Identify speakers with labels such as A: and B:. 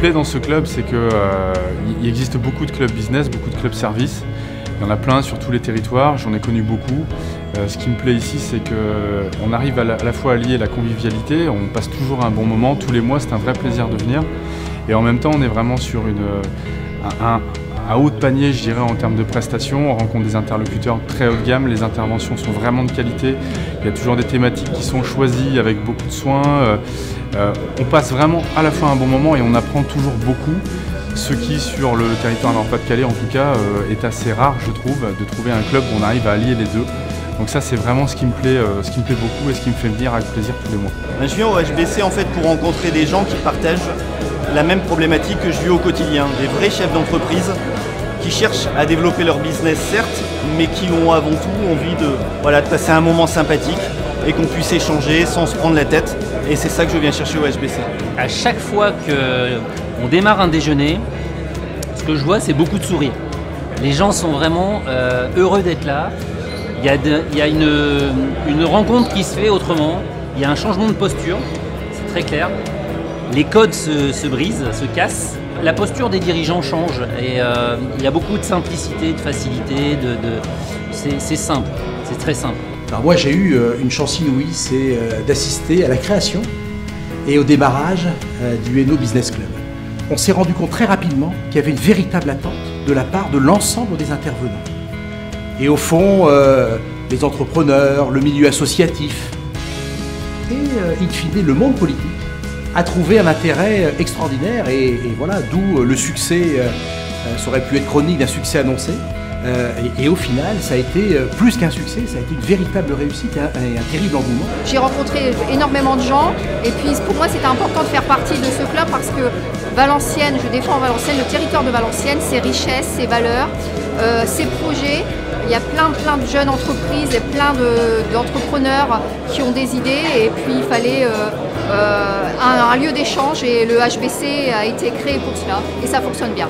A: plaît dans ce club, c'est qu'il existe beaucoup de clubs business, beaucoup de clubs services. Il y en a plein sur tous les territoires, j'en ai connu beaucoup. Ce qui me plaît ici, c'est qu'on arrive à la fois à lier la convivialité, on passe toujours un bon moment, tous les mois c'est un vrai plaisir de venir. Et en même temps, on est vraiment sur un haut de panier, je dirais, en termes de prestations. On rencontre des interlocuteurs très haut de gamme, les interventions sont vraiment de qualité. Il y a toujours des thématiques qui sont choisies avec beaucoup de soin. On passe vraiment à la fois un bon moment et on apprend toujours beaucoup. Ce qui, sur le territoire Nord-Pas-de-Calais en tout cas, est assez rare, je trouve, de trouver un club où on arrive à allier les deux. Donc ça, c'est vraiment ce qui me plaît beaucoup et ce qui me fait venir avec plaisir tous les mois.
B: Je viens au HBC en fait pour rencontrer des gens qui partagent la même problématique que je vis au quotidien. Des vrais chefs d'entreprise qui cherchent à développer leur business, certes, mais qui ont avant tout envie de passer un moment sympathique et qu'on puisse échanger sans se prendre la tête. Et c'est ça que je viens chercher au HBC.
C: À chaque fois qu'on démarre un déjeuner, ce que je vois, c'est beaucoup de sourires. Les gens sont vraiment heureux d'être là. Il y a une rencontre qui se fait autrement. Il y a un changement de posture, c'est très clair. Les codes se brisent, se cassent. La posture des dirigeants change et il y a beaucoup de simplicité, de facilité. C'est simple, c'est très simple.
D: Alors moi j'ai eu une chance inouïe, c'est d'assister à la création et au démarrage du Hainaut Business Club. On s'est rendu compte très rapidement qu'il y avait une véritable attente de la part de l'ensemble des intervenants. Et au fond, les entrepreneurs, le milieu associatif et in fine le monde politique a trouvé un intérêt extraordinaire et voilà, d'où le succès, ça aurait pu être chronique d'un succès annoncé. Et au final, ça a été plus qu'un succès, ça a été une véritable réussite et un terrible engouement.
E: J'ai rencontré énormément de gens et puis pour moi c'était important de faire partie de ce club parce que Valenciennes, je défends Valenciennes, le territoire de Valenciennes, ses richesses, ses valeurs, ses projets. Il y a plein de jeunes entreprises et plein d'entrepreneurs qui ont des idées et puis il fallait un lieu d'échange et le HBC a été créé pour cela et ça fonctionne bien.